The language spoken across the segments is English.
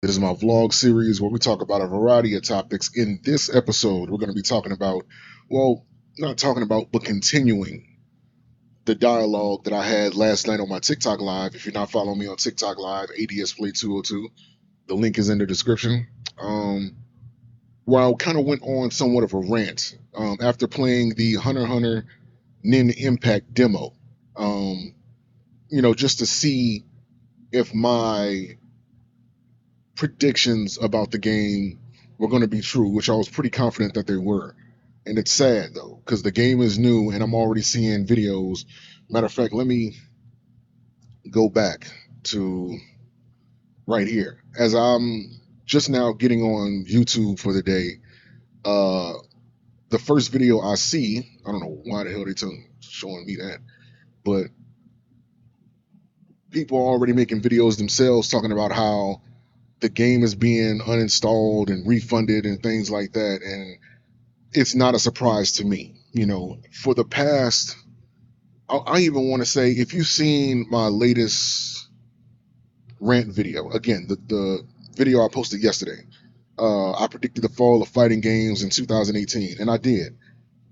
This is my vlog series where we talk about a variety of topics. In this episode, we're going to be talking about, well, not talking about, but continuing the dialogue that I had last night on my TikTok live. If you're not following me on TikTok live, ADS Play 202, the link is in the description. Um, where I kind of went on somewhat of a rant after playing the Hunter x Hunter Nin Impact demo. Um, just to see if my predictions about the game were going to be true, which I was pretty confident that they were. And it's sad though, because the game is new and I'm already seeing videos. Matter of fact, let me go back to right here. As I'm just now getting on YouTube for the day, uh, the first video I see, I don't know why the hell they showing me that, but people are already making videos themselves talking about how the game is being uninstalled and refunded and things like that. And it's not a surprise to me. For the past, I even want to say, if you've seen my latest rant video, again, the video I posted yesterday, I predicted the fall of fighting games in 2018, and I did.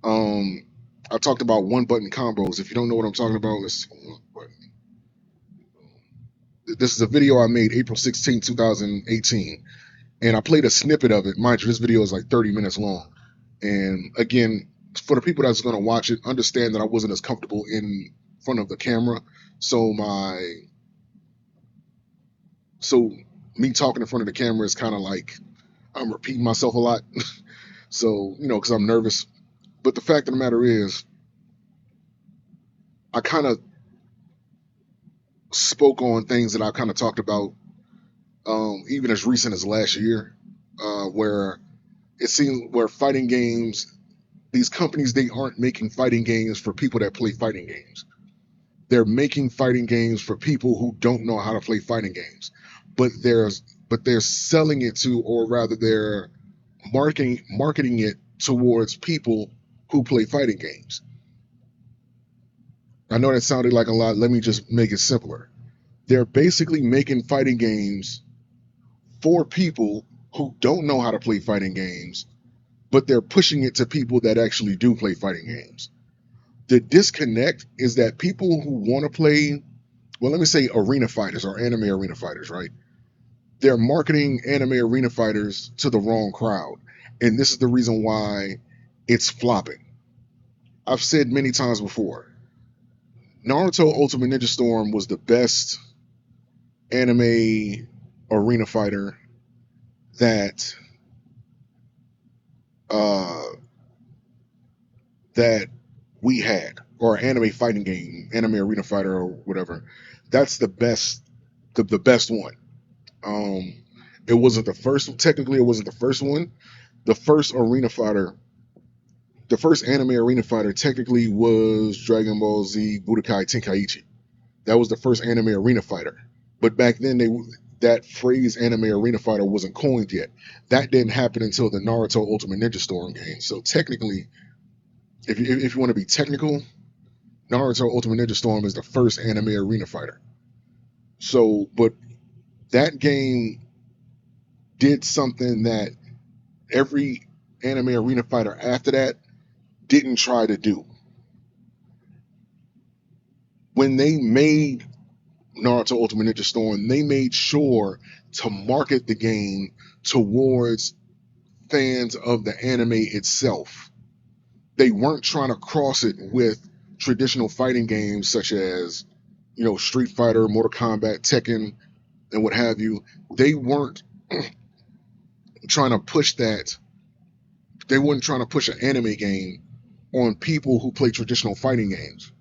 Um, I talked about one button combos. If you don't know what I'm talking about, this is a video I made April 16, 2018, and I played a snippet of it. Mind you, this video is like 30 minutes long. And again, for the people that's going to watch it, understand that I wasn't as comfortable in front of the camera. So so me talking in front of the camera is kind of like I'm repeating myself a lot. So, because I'm nervous. But the fact of the matter is, I kind of spoke on things that I kind of talked about, even as recent as last year, where it seems where fighting games, these companies, they aren't making fighting games for people that play fighting games. They're making fighting games for people who don't know how to play fighting games, but they're selling it to, or rather they're marketing it towards people who play fighting games. I know that sounded like a lot. Let me just make it simpler. They're basically making fighting games for people who don't know how to play fighting games, but they're pushing it to people that actually do play fighting games. The disconnect is that people who want to play, well, let me say arena fighters or anime arena fighters, right? They're marketing anime arena fighters to the wrong crowd. And this is the reason why it's flopping. I've said many times before, Naruto Ultimate Ninja Storm was the best anime arena fighter that uh that we had, or anime fighting game, anime arena fighter or whatever. That's the best one. Um it wasn't the first, technically it wasn't the first one. The first arena fighter, the first anime arena fighter technically was Dragon Ball Z Budokai Tenkaichi. That was the first anime arena fighter. But back then that phrase anime arena fighter wasn't coined yet. That didn't happen until the Naruto Ultimate Ninja Storm game. So technically, if you want to be technical, Naruto Ultimate Ninja Storm is the first anime arena fighter. So, but that game did something that every anime arena fighter after that didn't try to do. When they made Naruto Ultimate Ninja Storm, they made sure to market the game towards fans of the anime itself. They weren't trying to cross it with traditional fighting games such as, Street Fighter, Mortal Kombat, Tekken, and what have you. They weren't trying to push that. They weren't trying to push an anime game on people who play traditional fighting games,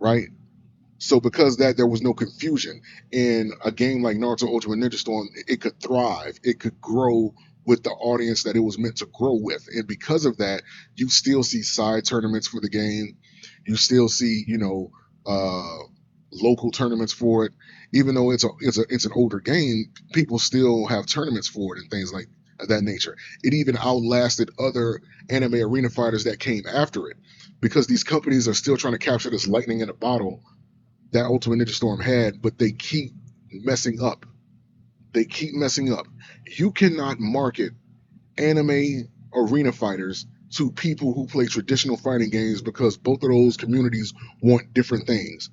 right? So because that, there was no confusion in a game like Naruto Ultimate Ninja Storm. It could thrive. It could grow with the audience that it was meant to grow with. And because of that, you still see side tournaments for the game. You still see, uh, local tournaments for it. Even though it's an older game, people still have tournaments for it and things like that nature. It even outlasted other anime arena fighters that came after it, because these companies are still trying to capture this lightning in a bottle that Ultimate Ninja Storm had, but they keep messing up They keep messing up. You cannot market anime arena fighters to people who play traditional fighting games because both of those communities want different things.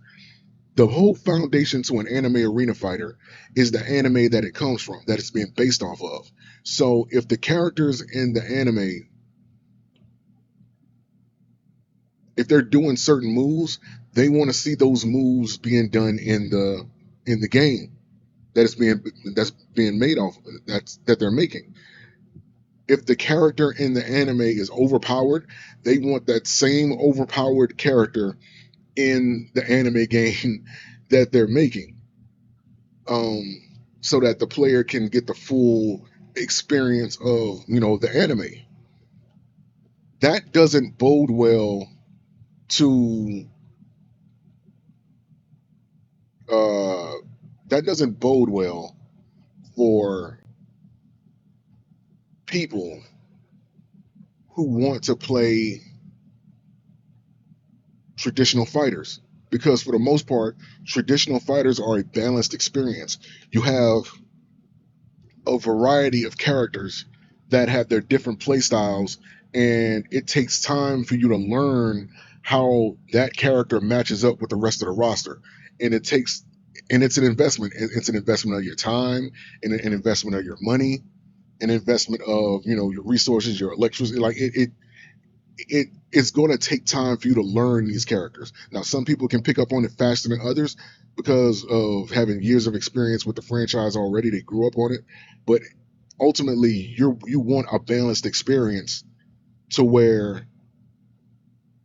The whole foundation to an anime arena fighter is the anime that it comes from, that it's being based off of. So if the characters in the anime, if they're doing certain moves, they want to see those moves being done in the game that's being made off that they're making. If the character in the anime is overpowered, they want that same overpowered character in the anime game that they're making, um, so that the player can get the full experience of the anime. That doesn't bode well to uh, that doesn't bode well for people who want to play traditional fighters, because for the most part traditional fighters are a balanced experience. You have a variety of characters that have their different play styles, and it takes time for you to learn how that character matches up with the rest of the roster. And it takes and it's an investment. It's an investment of your time, and an investment of your money, an investment of your resources, your electricity. Like it's going to take time for you to learn these characters. Now, some people can pick up on it faster than others because of having years of experience with the franchise already. They grew up on it, but ultimately, you want a balanced experience to where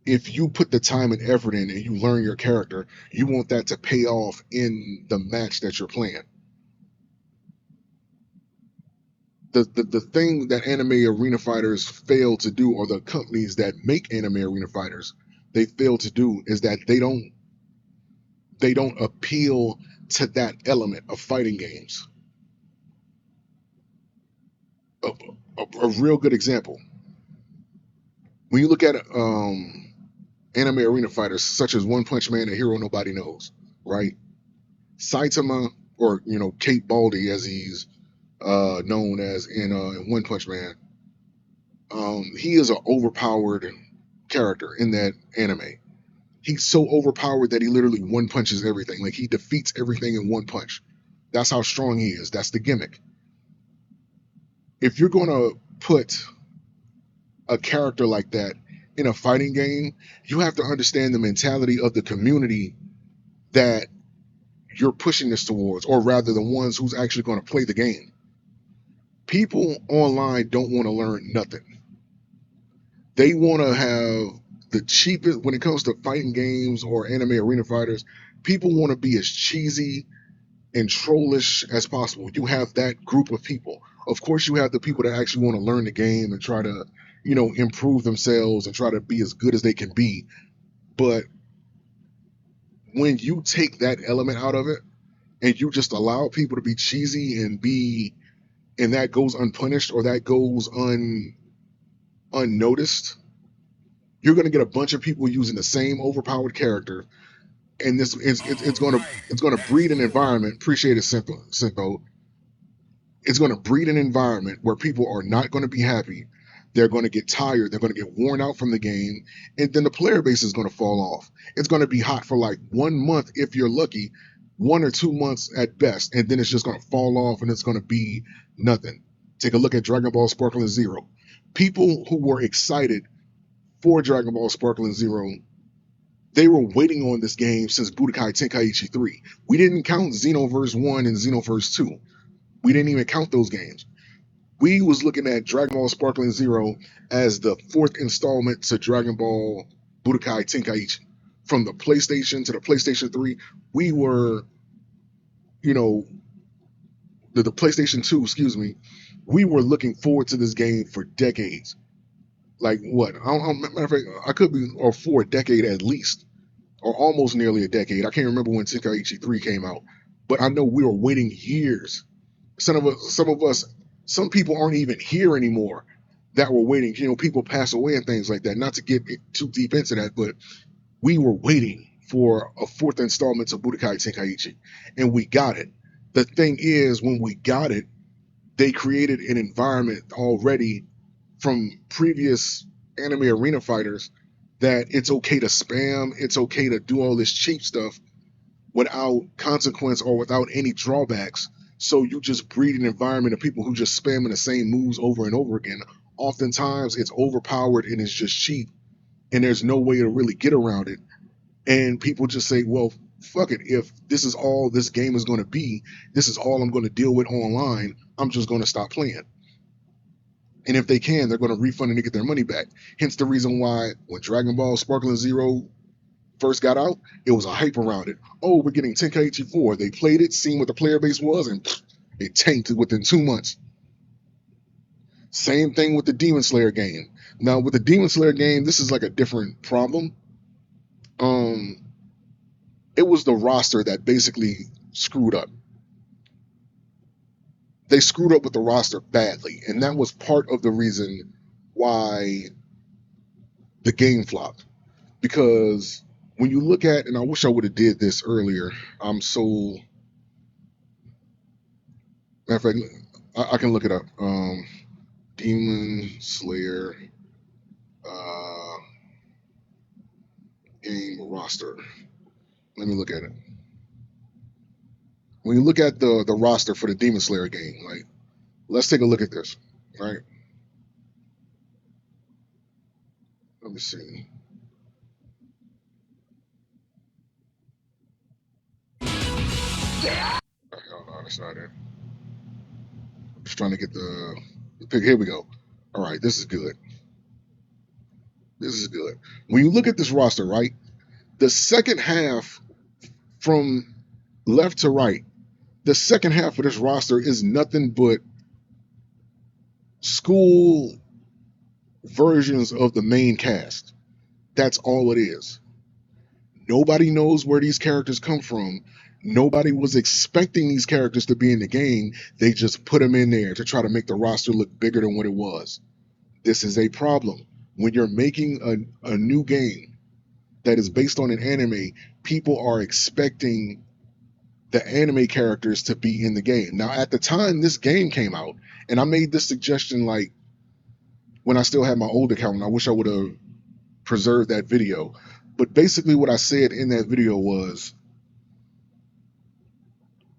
if you put the time and effort in and you learn your character, you want that to pay off in the match that you're playing. The thing that anime arena fighters fail to do, or the companies that make anime arena fighters, they fail to do, is that they don't appeal to that element of fighting games. A real good example, when you look at anime arena fighters such as One Punch Man and Hero Nobody Knows, right? Saitama, or Kate Baldy as he's known as in One Punch Man, he is an overpowered character in that anime. He's so overpowered that he literally one punches everything. Like, he defeats everything in one punch. That's how strong he is. That's the gimmick. If you're going to put a character like that in a fighting game, you have to understand the mentality of the community that you're pushing this towards, or rather, the ones who's actually going to play the game. People online don't want to learn nothing. They want to have the cheapest when it comes to fighting games or anime arena fighters. People want to be as cheesy and trollish as possible. You have that group of people. Of course, you have the people that actually want to learn the game and try to, improve themselves and try to be as good as they can be. But when you take that element out of it and you just allow people to be cheesy and that goes unpunished, or that goes unnoticed, you're going to get a bunch of people using the same overpowered character, and this it's going to breed an environment. Appreciate it, Simple. It's going to breed an environment where people are not going to be happy. They're going to get tired. They're going to get worn out from the game, and then the player base is going to fall off. It's going to be hot for like 1 month if you're lucky, 1 or 2 months at best, and then it's just going to fall off, and it's going to be nothing. Take a look at Dragon Ball Sparkle and Zero. People who were excited for Dragon Ball Sparkle and Zero, they were waiting on this game since Budokai Tenkaichi 3. We didn't count Xenoverse 1 and Xenoverse 2. We didn't even count those games. We was looking at Dragon Ball Sparkling Zero as the fourth installment to Dragon Ball Budokai Tenkaichi. From the PlayStation to the PlayStation 3, we were, you know, the PlayStation 2, excuse me, we were looking forward to this game for decades. Like what? Matter of fact, I could be, or for a decade at least, or almost nearly a decade. I can't remember when Tenkaichi 3 came out, but I know we were waiting years. Some people aren't even here anymore that were waiting. People pass away and things like that. Not to get too deep into that, but we were waiting for a fourth installment to Budokai Tenkaichi, and we got it. The thing is, when we got it, they created an environment already from previous anime arena fighters that it's okay to spam, it's okay to do all this cheap stuff without consequence or without any drawbacks. So you just breed an environment of people who just spamming the same moves over and over again. Oftentimes it's overpowered and it's just cheap, and there's no way to really get around it. And people just say, well, fuck it. If this is all this game is going to be, this is all I'm going to deal with online, I'm just going to stop playing. And if they can, they're going to refund and get their money back. Hence the reason why when Dragon Ball Sparkling Zero first got out, it was a hype around it. Oh, we're getting Tenkaichi 4. They played it, seen what the player base was, and it tanked within 2 months. Same thing with the Demon Slayer game. Now, with the Demon Slayer game, this is like a different problem. Um, it was the roster that basically screwed up. They screwed up with the roster badly, and that was part of the reason why the game flopped. Because when you look at, and I wish I would have did this earlier. I'm so matter of fact, I can look it up. Demon Slayer uh, game roster. Let me look at it. When you look at the roster for the Demon Slayer game, like, let's take a look at this. Right? Let me see. Oh no, that's not it. I'm just trying to get the pick. Here we go. All right, this is good. This is good. When you look at this roster, right, the second half from left to right, the second half of this roster is nothing but school versions of the main cast. That's all it is. Nobody knows where these characters come from. Nobody was expecting these characters to be in the game. They just put them in there to try to make the roster look bigger than what it was. This is a problem. When you're making a new game that is based on an anime, people are expecting the anime characters to be in the game. Now, at the time this game came out, and I made this suggestion like when I still had my old account, and I wish I would have preserved that video. But basically, what I said in that video was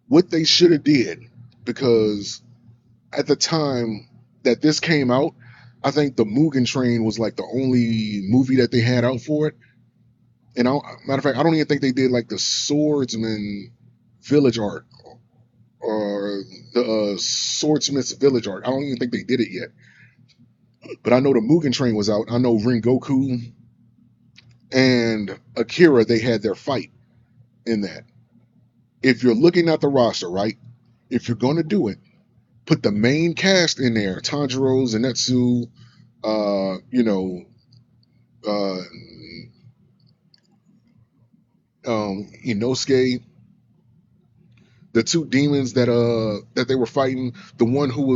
what they should have did, because at the time that this came out, I think the Mugen Train was like the only movie that they had out for it. And matter of fact, I don't even think they did like the Swordsman Village arc or the Swordsmith's Village arc. I don't even think they did it yet. But I know the Mugen Train was out. I know Rengoku and Akira, they had their fight in that. If you're looking at the roster, right? If you're going to do it, put the main cast in there: Tanjiro, Zenitsu, uh, you know, uh, Inosuke, the two demons that they were fighting, the one who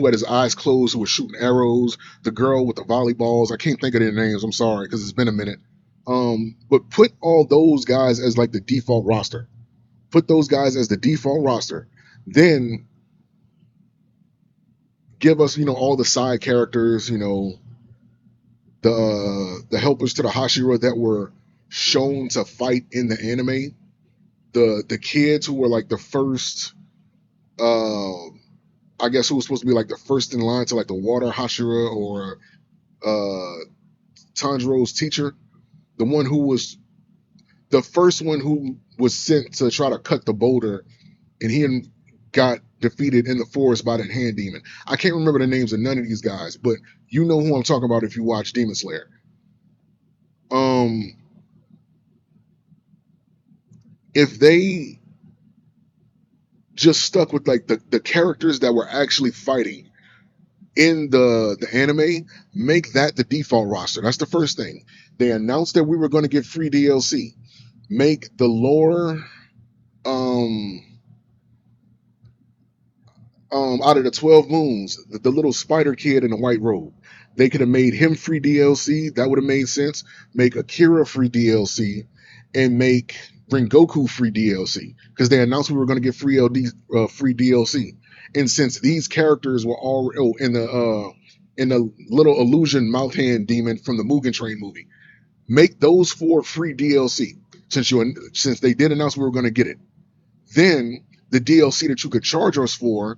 had his eyes closed, who was shooting arrows, the girl with the volleyballs. I can't think of their names. I'm sorry because it's been a minute. But put all those guys as like the default roster. Put those guys as the default roster. Then give us, all the side characters, the helpers to the Hashira that were shown to fight in the anime. The kids who were like the first, uh, I guess who was supposed to be like the first in line to like the water Hashira or uh, Tanjiro's teacher, the one who was the first one who was sent to try to cut the boulder, and he got defeated in the forest by that hand demon. I can't remember the names of none of these guys, but you know who I'm talking about if you watch Demon Slayer. Um, if they just stuck with like the characters that were actually fighting in the anime, make that the default roster. That's the first thing. They announced that we were going to get free DLC. Make the lore um out of the 12 moons, the little spider kid in the white robe. They could have made him free DLC. That would have made sense. Make Akira free DLC and make bring Goku free DLC because they announced we were going to get free DLC. And since these characters were all in the little illusion mouth hand demon from the Mugen Train movie, make those four free DLC since they did announce we were going to get it. Then the DLC that you could charge us for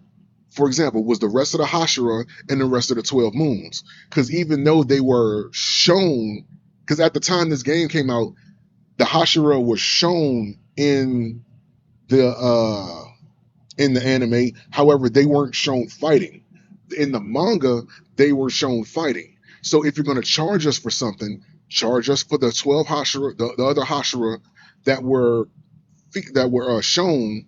example, was the rest of the Hashira and the rest of the 12 Moons. Because even though they were shown, because at the time this game came out, the Hashira was shown the in the anime. However, they weren't shown fighting. In the manga, they were shown fighting. So if you're going to charge us for something, charge us for the 12 Hashira, the other Hashira that were shown.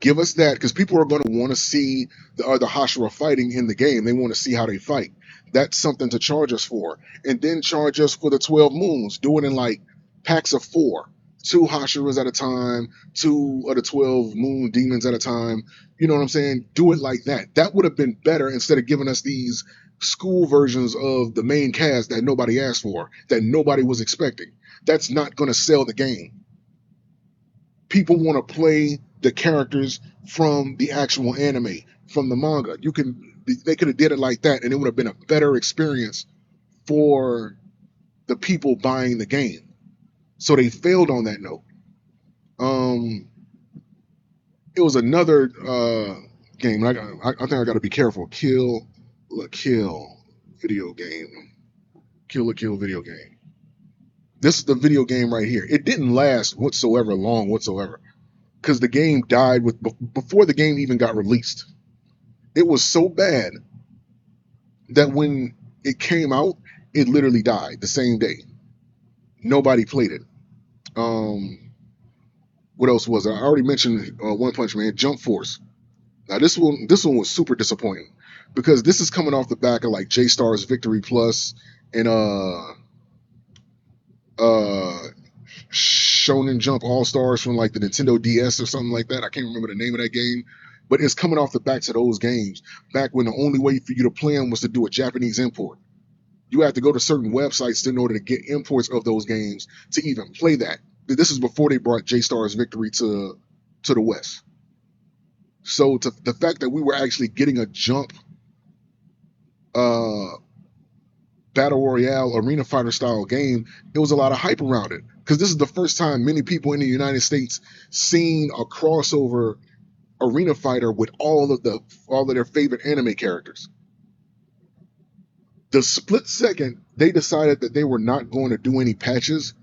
Give us that because people are going to want to see the other Hashira fighting in the game. They want to see how they fight. That's something to charge us for. And then charge us for the 12 moons. Do it in like packs of 4. 2 Hashiras at a time, 2 of the 12 moon demons at a time. You know what I'm saying? Do it like that. That would have been better instead of giving us these school versions of the main cast that nobody asked for, that nobody was expecting. That's not going to sell the game. People want to play the characters from the actual anime, from the manga. They could have did it like that, and it would have been a better experience for the people buying the game. So they failed on that note. It was another game. I think I got to be careful. Kill la Kill video game. Kill la Kill video game. This is the video game right here. It didn't last long whatsoever. Because the game died before the game even got released. It was so bad that when it came out, it literally died the same day. Nobody played it. What else was it? I already mentioned One Punch Man, Jump Force. Now this one was super disappointing because this is coming off the back of like J-Stars Victory Plus and Shonen Jump All Stars from like the Nintendo DS or something like that. I can't remember the name of that game, but it's coming off the backs of those games back when the only way for you to play them was to do a Japanese import. You had to go to certain websites in order to get imports of those games to even play that. This is before they brought J-Stars Victory to the West. So the fact that we were actually getting a Jump battle royale arena fighter style game, it was a lot of hype around it because this is the first time many people in the United States seen a crossover arena fighter with all of their favorite anime characters. The split second they decided that they were not going to do any patches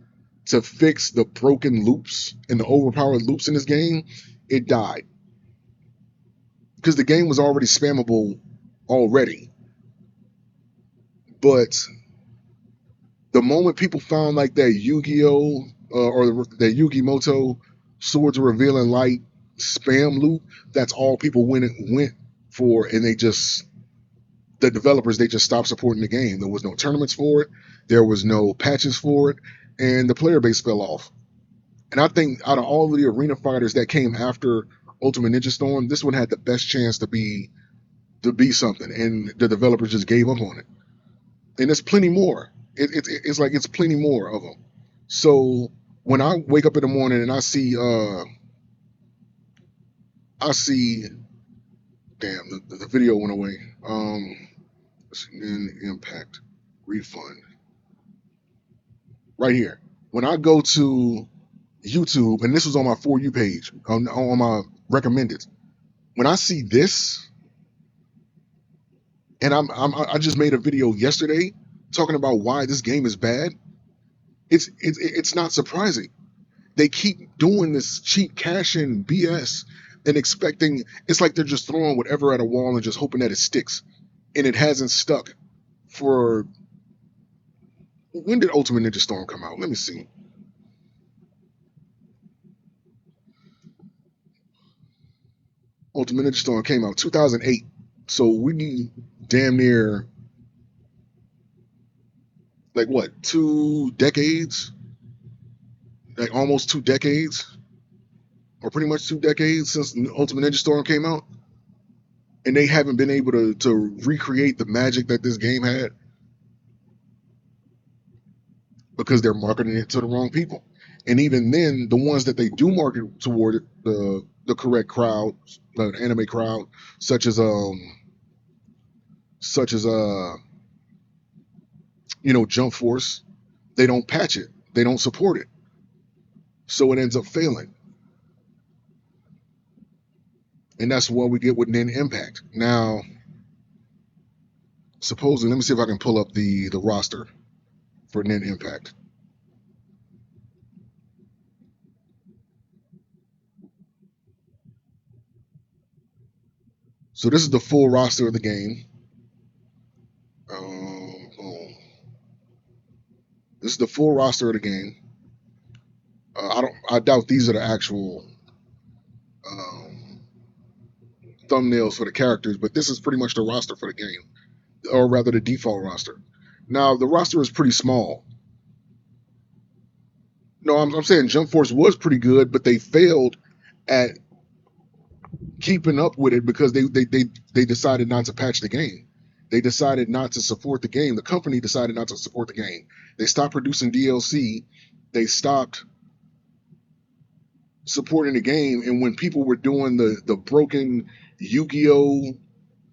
to fix the broken loops and the overpowered loops in this game, it died because the game was already spammable already. But the moment people found like that Yu-Gi-Oh or that Yu-Gi-Moto Swords of Revealing Light spam loop, that's all people went for, and the developers, they just stopped supporting the game. There was no tournaments for it, there was no patches for it, and the player base fell off. And I think out of all of the arena fighters that came after Ultimate Ninja Storm, this one had the best chance to be something, and the developers just gave up on it. And there's plenty more. It's plenty more of them. So when I wake up in the morning and I see damn, the video went away. Impact refund right here. When I go to YouTube, and this was on my For You page, on my recommended, when I see this, and I just made a video yesterday talking about why this game is bad. It's not surprising. They keep doing this cheap cash in BS and expecting, it's like they're just throwing whatever at a wall and just hoping that it sticks. And it hasn't stuck for, when did Ultimate Ninja Storm come out? Let me see. Ultimate Ninja Storm came out 2008. So we need damn near like what, 2 decades? Like almost 2 decades? Or pretty much 2 decades since Ultimate Ninja Storm came out. And they haven't been able to recreate the magic that this game had because they're marketing it to the wrong people. And even then, the ones that they do market toward the correct crowd, the anime crowd, such as such as Jump Force, they don't patch it, they don't support it, so it ends up failing. And that's what we get with Nin Impact. Now, supposedly, let me see if I can pull up the roster for Nin Impact. So this is the full roster of the game. Boom. This is the full roster of the game. I doubt these are the actual um, thumbnails for the characters, but this is pretty much the roster for the game, or rather the default roster. Now the roster is pretty small. No, I'm saying Jump Force was pretty good, but they failed at keeping up with it because they decided not to patch the game. They decided not to support the game. The company decided not to support the game. They stopped producing DLC. They stopped supporting the game. And when people were doing the broken Yu-Gi-Oh!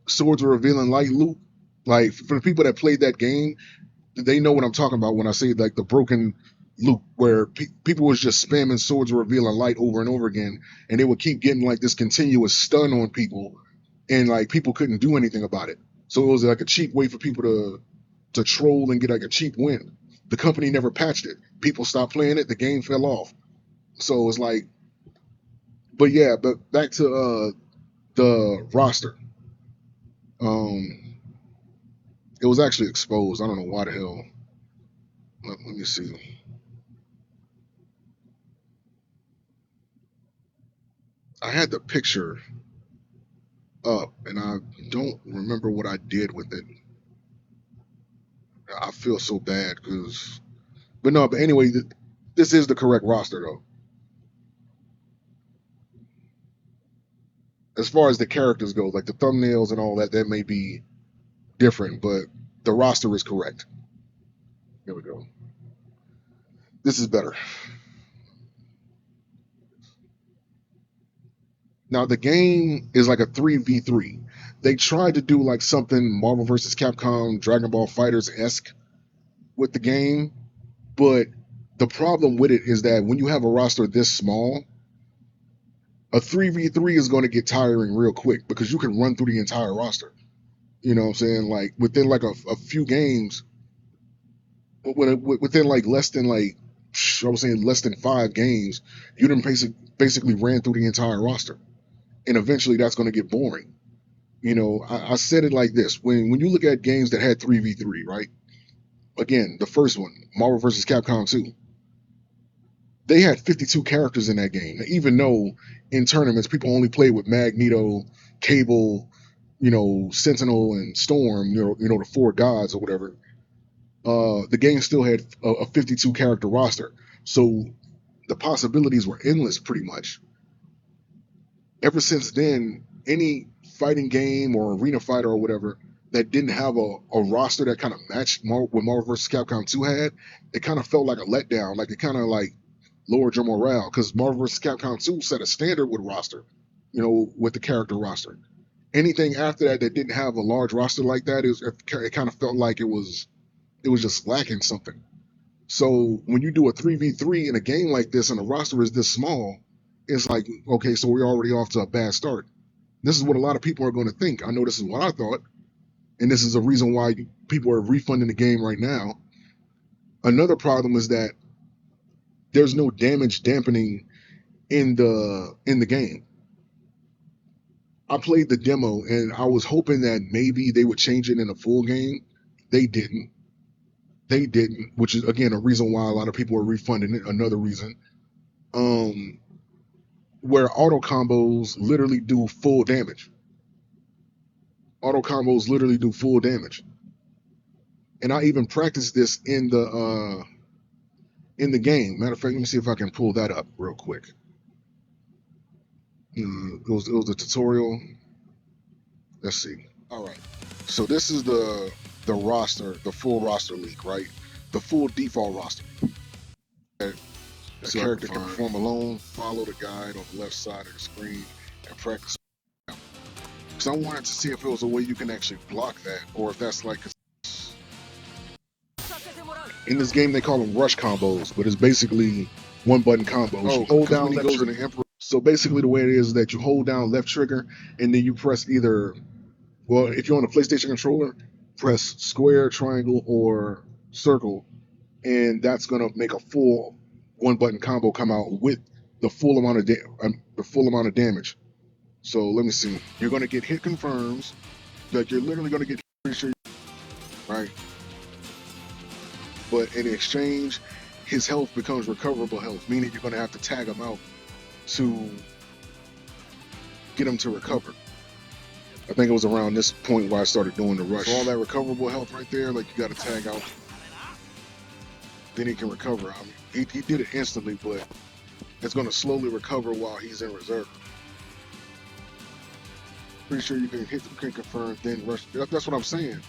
Swords of Revealing Light loop, like for the people that played that game, they know what I'm talking about when I say like the broken loop where people was just spamming Swords of Revealing Light over and over again, and they would keep getting like this continuous stun on people, and like people couldn't do anything about it. So it was like a cheap way for people to troll and get like a cheap win. The company never patched it. People stopped playing it. The game fell off. So it's like, but yeah, but back to the roster. Um, it was actually exposed. I don't know why the hell. Let me see. I had the picture up, and I don't remember what I did with it. I feel so bad because, but no, but anyway, this is the correct roster though. As far as the characters go, like the thumbnails and all that, that may be different, but the roster is correct. Here we go. This is better. Now the game is like a 3v3. They tried to do like something Marvel vs. Capcom, Dragon Ball Fighters esque with the game, but the problem with it is that when you have a roster this small, a 3v3 is going to get tiring real quick because you can run through the entire roster. You know what I'm saying? Like within like a few games, within like less than like, I was saying less than 5 games, you didn't basically ran through the entire roster. And eventually that's going to get boring. I said it like this. When you look at games that had 3v3, right? Again, the first one, Marvel vs. Capcom 2, they had 52 characters in that game. Even though in tournaments people only played with Magneto, Cable, Sentinel, and Storm, the 4 gods or whatever. The game still had a 52 character roster, so the possibilities were endless, pretty much. Ever since then, any fighting game or arena fighter or whatever that didn't have a roster that kind of matched what Marvel vs. Capcom 2 had, it kind of felt like a letdown. Like it kind of like lowered your morale because Marvel vs. Capcom 2 set a standard with roster, with the character roster. Anything after that that didn't have a large roster like that, it kind of felt like it was just lacking something. So when you do a 3v3 in a game like this and the roster is this small, it's like, okay, so we're already off to a bad start. This is what a lot of people are going to think. I know this is what I thought, and this is a reason why people are refunding the game right now. Another problem is that there's no damage dampening in the game. I played the demo and I was hoping that maybe they would change it in a full game. They didn't. They didn't, which is again a reason why a lot of people are refunding it. Another reason, um, where auto combos literally do full damage. Auto combos literally do full damage, and I even practiced this in the game. Matter of fact, let me see if I can pull that up real quick. It was a tutorial. Let's see. All right. So this is the roster, the full roster leak, right? The full default roster. Okay. A character can perform alone. Follow the guide on the left side of the screen and practice. Because I wanted to see if it was a way you can actually block that, or if that's like in this game they call them rush combos, but it's basically one button combos. You hold down left trigger. So basically the way it is that you hold down left trigger and then you press either, well, if you're on a PlayStation controller, press square, triangle, or circle, and that's gonna make a full one button combo come out with the full amount of damage. So let me see. You're gonna get hit confirms. Like you're literally gonna get hit, right? But in exchange, his health becomes recoverable health, meaning you're gonna have to tag him out to get him to recover. I think it was around this point where I started doing the rush. So all that recoverable health right there, like you got to tag out. Then he can recover. I mean, he did it instantly, but it's going to slowly recover while he's in reserve. Pretty sure you can confirm, then rush. That's what I'm saying.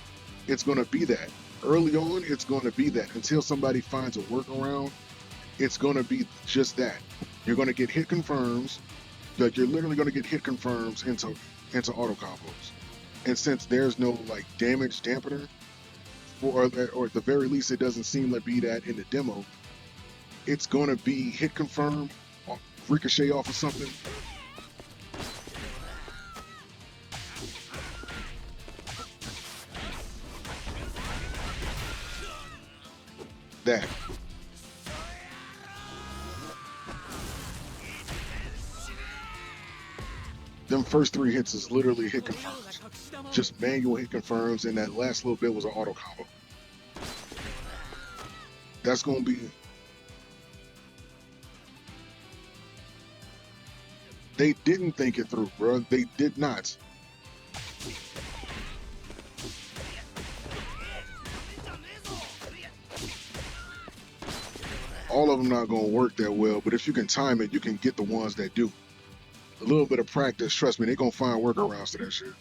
It's going to be that. Early on, it's going to be that. Until somebody finds a workaround, it's going to be just that. You're going to get hit confirms. Like you're literally going to get hit confirms into auto combos. And since there's no like damage dampener, or at the very least it doesn't seem to be that in the demo, it's going to be hit confirm, ricochet off of something. That. Them first 3 hits is literally hit confirms. Just manual hit confirms, and that last little bit was an auto combo. That's going to be... They didn't think it through, bro. They did not. All of them not going to work that well, but if you can time it, you can get the ones that do. A little bit of practice, trust me, they're going to find workarounds to that shit.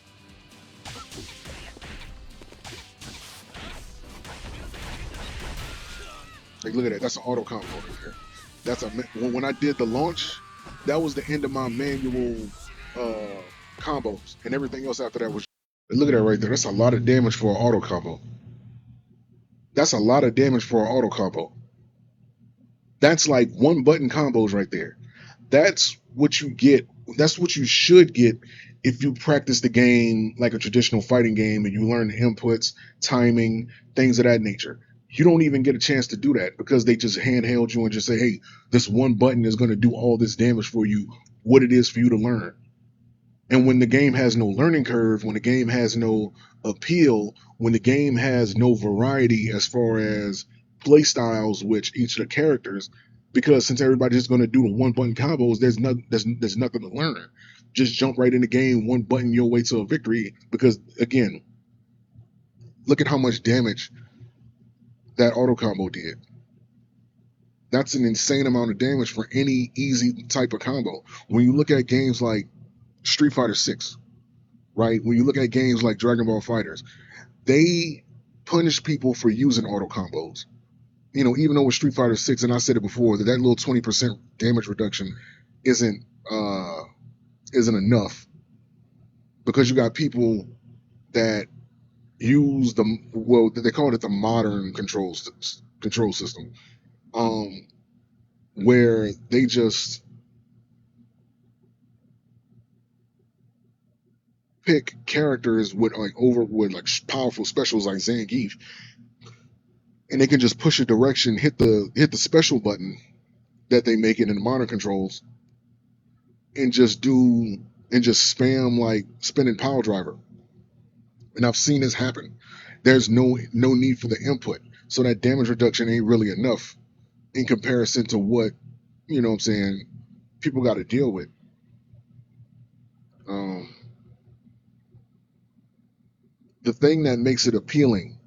Like, look at that. That's an auto combo right there. That's when I did the launch, that was the end of my manual combos, and everything else after that was. Look at that right there. That's a lot of damage for an auto combo. That's a lot of damage for an auto combo. That's like one button combos right there. That's what you get. That's what you should get if you practice the game like a traditional fighting game and you learn the inputs, timing, things of that nature. You don't even get a chance to do that because they just handheld you and just say, hey, this one button is going to do all this damage for you, what it is for you to learn. And when the game has no learning curve, when the game has no appeal, when the game has no variety as far as play styles with each of the characters, because since everybody's just going to do the one button combos, there's nothing to learn. Just jump right in the game, one button your way to a victory. Because again, look at how much damage that auto combo did. That's an insane amount of damage for any easy type of combo. When you look at games like Street Fighter 6, right? When you look at games like Dragon Ball FighterZ, they punish people for using auto combos. You know, even though with Street Fighter 6, and I said it before, that little 20% damage reduction isn't enough, because you got people that use they call it the modern control system, where they just pick characters with powerful specials like Zangief, and they can just push a direction, hit the special button that they make it in the modern controls, and just spam like spinning power driver. And I've seen this happen. There's no need for the input, so that damage reduction ain't really enough in comparison to what, you know what I'm saying, people got to deal with. The thing that makes it appealing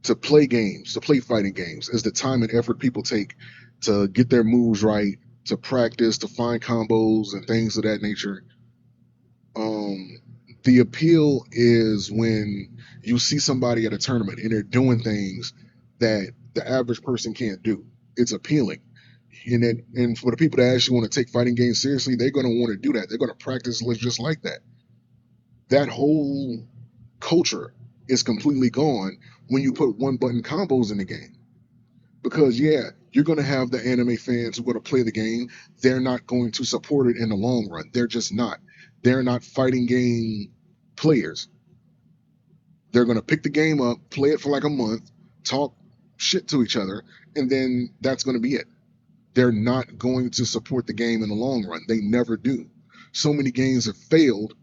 to play fighting games, is the time and effort people take to get their moves right, to practice, to find combos and things of that nature. The appeal is when you see somebody at a tournament and they're doing things that the average person can't do. It's appealing. And for the people that actually want to take fighting games seriously, they're going to want to do that. They're going to practice just like that. That whole culture is completely gone when you put one button combos in the game. Because yeah, you're going to have the anime fans who are going to play the game. They're not going to support it in the long run. They're just not. They're not fighting game players. They're going to pick the game up, play it for like a month, talk shit to each other, and then that's going to be it. They're not going to support the game in the long run. They never do. So many games have failed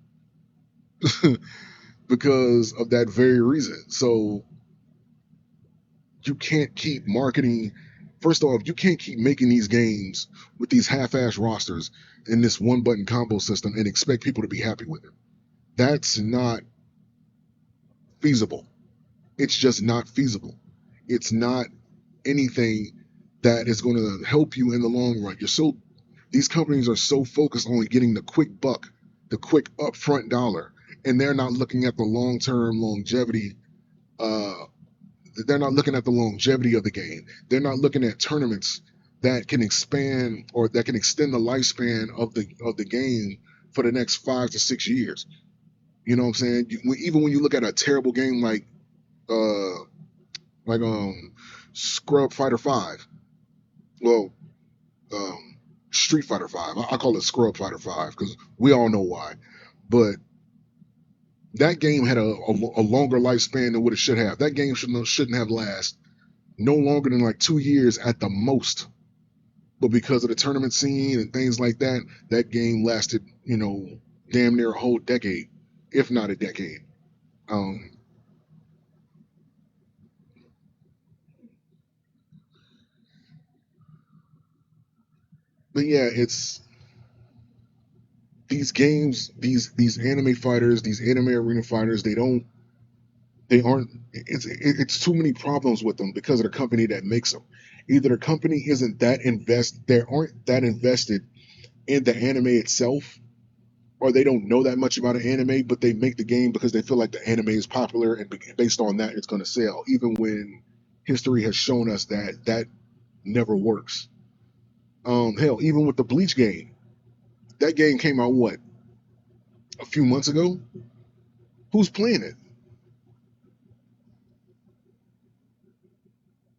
because of that very reason. So you can't keep marketing. First off, you can't keep making these games with these half-ass rosters in this one-button combo system and expect people to be happy with it. That's not feasible. It's just not feasible. It's not anything that is going to help you in the long run. These companies are so focused on getting the quick buck, the quick upfront dollar, and they're not looking at the long-term longevity. Uh, they're not looking at the longevity of the game. They're not looking at tournaments that can expand or that can extend the lifespan of the game for the next 5 to 6 years. You know what I'm saying? Even when you look at a terrible game uh like Scrub Fighter Five, well, um, Street Fighter Five. I call it Scrub Fighter Five because we all know why. But that game had a longer lifespan than what it should have. That game shouldn't have lasted no longer than like 2 years at the most. But because of the tournament scene and things like that, that game lasted, damn near a whole decade, if not a decade. Um, but yeah, it's these games, these anime fighters, these anime arena fighters. They aren't. It's too many problems with them because of the company that makes them. Either the company isn't that they aren't that invested in the anime itself, or they don't know that much about an anime, but they make the game because they feel like the anime is popular and based on that it's going to sell. Even when history has shown us that that never works. Hell, even with the Bleach game, that game came out what, a few months ago. Who's playing it?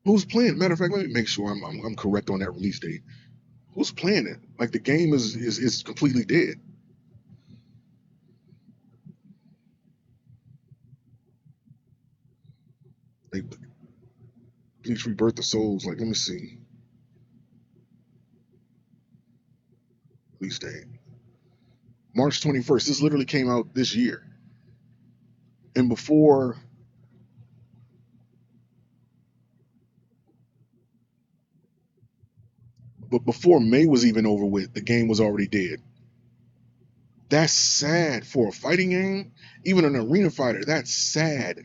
Who's playing? Matter of fact, let me make sure I'm correct on that release date. Who's playing it? Like the game is completely dead. Like Bleach Rebirth of Souls. Like let me see, release date March 21st. This literally came out this year, and before May was even over with, the game was already dead. That's sad for a fighting game, even an arena fighter. That's sad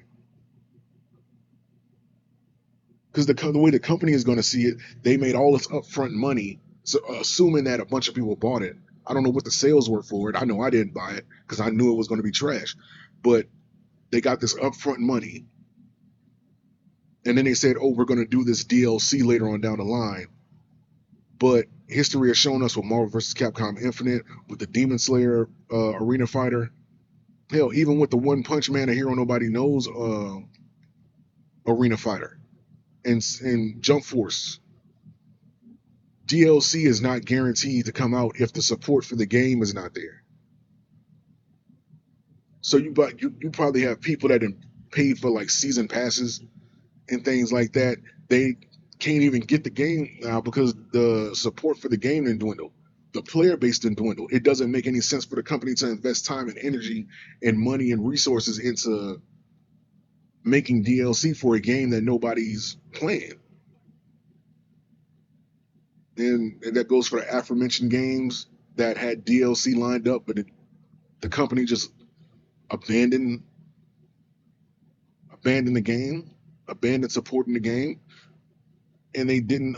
because the way the company is going to see it, they made all this upfront money, so assuming that a bunch of people bought it. I don't know what the sales were for it. I know I didn't buy it because I knew it was going to be trash, but they got this upfront money, and then they said, "Oh, we're going to do this DLC later on down the line." But history has shown us with Marvel vs. Capcom Infinite, with the Demon Slayer arena fighter, hell, even with the One Punch Man, a hero nobody knows arena fighter, and Jump Force, DLC is not guaranteed to come out if the support for the game is not there. So you probably have people that have paid for like season passes and things like that. They can't even get the game now because the support for the game didn't dwindle. The player base didn't dwindle. It doesn't make any sense for the company to invest time and energy and money and resources into making DLC for a game that nobody's playing. And that goes for the aforementioned games that had DLC lined up, but the company just abandoned abandoned the game, abandoned supporting the game, and they didn't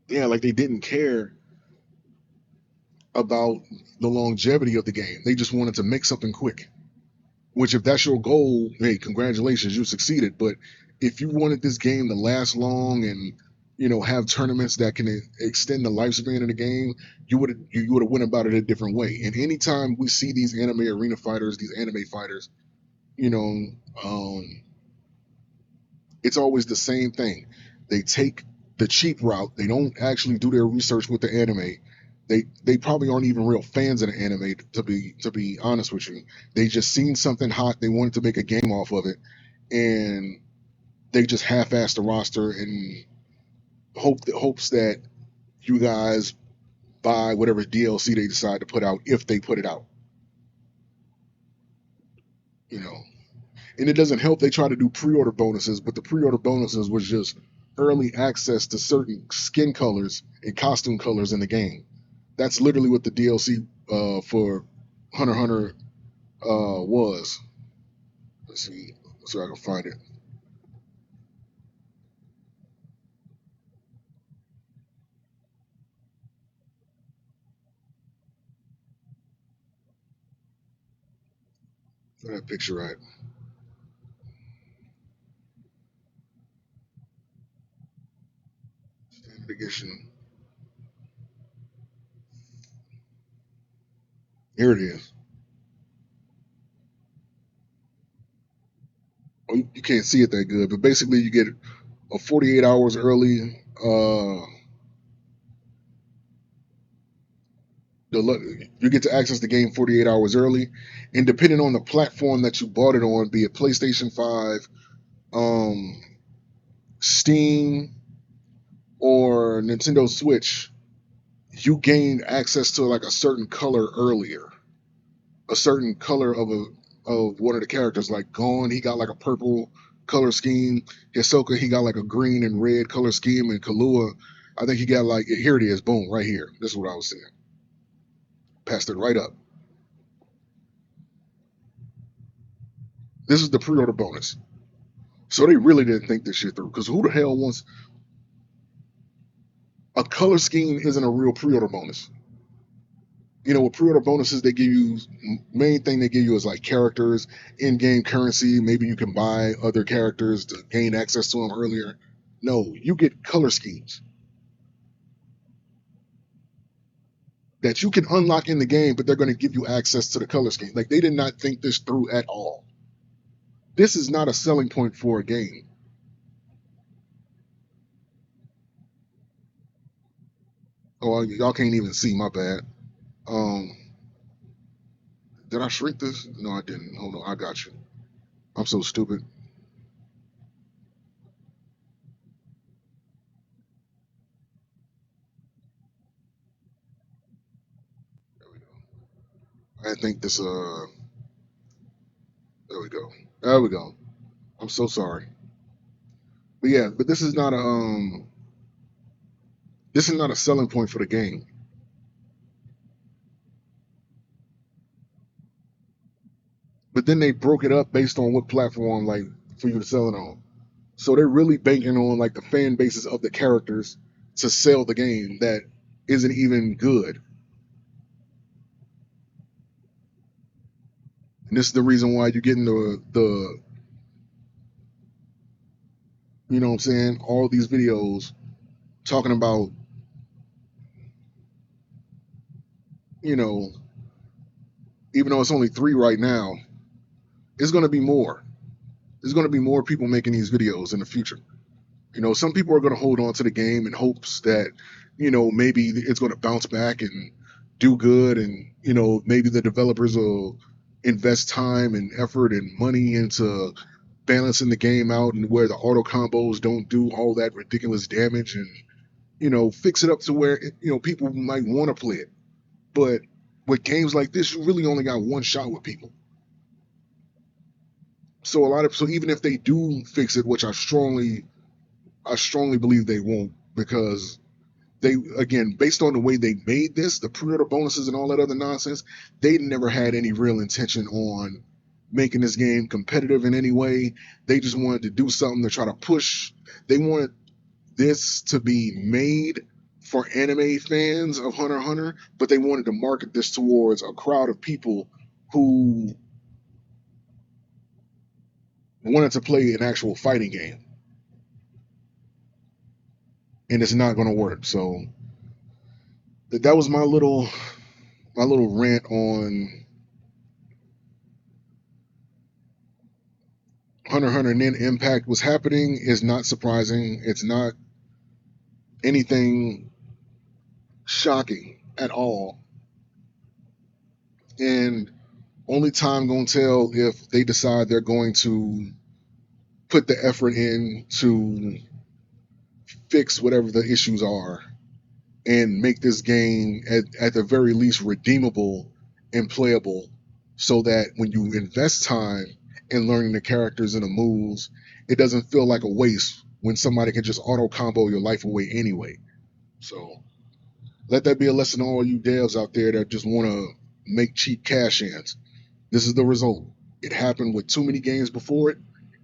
yeah, like they didn't care about the longevity of the game. They just wanted to make something quick. Which if that's your goal, hey, congratulations, you succeeded. But if you wanted this game to last long and have tournaments that can extend the lifespan of the game, you would have went about it a different way. And anytime we see these anime arena fighters, these anime fighters, you know, um, it's always the same thing. They take the cheap route. They don't actually do their research with the anime. They probably aren't even real fans of the anime, to be honest with you. They just seen something hot. They wanted to make a game off of it, and they just half-ass the roster and hopes that you guys buy whatever DLC they decide to put out if they put it out. You know, and it doesn't help they try to do pre-order bonuses, but the pre-order bonuses was just early access to certain skin colors and costume colors in the game. That's literally what the DLC for Hunter x Hunter was. Let's see, so I can find it. Where that picture at? Standard edition. Here it is. Oh, you can't see it that good, but basically you get a 48 hours early. You get to access the game 48 hours early, and depending on the platform that you bought it on, be it PlayStation 5, um, Steam, or Nintendo Switch, you gain access to like a certain color earlier, a certain color of one of the characters. Like Gon, he got like a purple color scheme. Hisoka, he got like a green and red color scheme, and Kahlua, I think he got like here it is, boom, right here. This is what I was saying. Passed it right up. This is the pre-order bonus. So they really didn't think this shit through. Because who the hell wants a color scheme? Isn't a real pre-order bonus. With pre-order bonuses, they give you main thing they give you is like characters, in-game currency. Maybe you can buy other characters to gain access to them earlier. No, you get color schemes that you can unlock in the game, but they're going to give you access to the color scheme. Like they did not think this through at all. This is not a selling point for a game. Oh, y'all can't even see. My bad. Um, did I shrink this? No, I didn't. Hold on, I got you. I'm so stupid. There we go. I think this. There we go. There we go. I'm so sorry. But yeah, but this is not a selling point for the game. But then they broke it up based on what platform, like for you to sell it on. So they're really banking on like the fan bases of the characters to sell the game that isn't even good. And this is the reason why you're getting the what I'm saying, all these videos talking about, you know, even though it's only three right now, it's gonna be more. There's gonna be more people making these videos in the future. Some people are going to hold on to the game in hopes that, maybe it's going to bounce back and do good. And, maybe the developers will invest time and effort and money into balancing the game out and where the auto combos don't do all that ridiculous damage and, fix it up to where, people might want to play it. But with games like this, you really only got one shot with people. So even if they do fix it, which I strongly believe they won't, because they, again, based on the way they made this, the pre-order bonuses and all that other nonsense, they never had any real intention on making this game competitive in any way. They just wanted to do something to try to push. They wanted this to be made for anime fans of Hunter x Hunter, but they wanted to market this towards a crowd of people who wanted to play an actual fighting game. and it's not going to work. So that was my little rant on Hunter x Hunter. And then Impact was happening is not surprising. It's not anything shocking at all. And only time gonna tell if they decide they're going to put the effort in to fix whatever the issues are and make this game at the very least redeemable and playable, so that when you invest time in learning the characters and the moves, it doesn't feel like a waste when somebody can just auto combo your life away anyway. So let that be a lesson to all you devs out there that just want to make cheap cash ins. This is the result. It happened with too many games before it.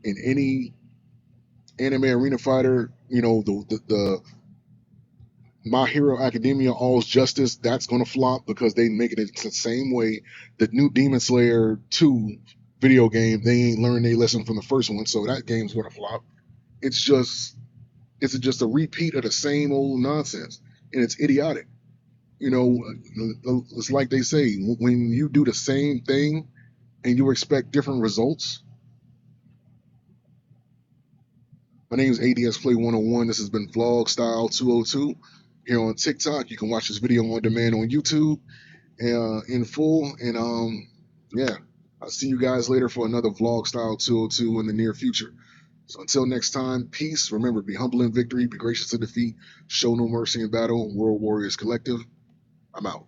In any anime arena fighter, the My Hero Academia All's Justice, that's gonna flop because they make it the same way. The new Demon Slayer 2 video game, they ain't learned their lesson from the first one, so that game's gonna flop. It's just a repeat of the same old nonsense, and it's idiotic. It's like they say, when you do the same thing and you expect different results. My name is ADS Play 101. This has been Vlog Style 202 here on TikTok. You can watch this video on demand on YouTube in full. And yeah, I'll see you guys later for another Vlog Style 202 in the near future. So until next time, peace. Remember, be humble in victory, be gracious in defeat, show no mercy in battle. World Warriors Collective. I'm out.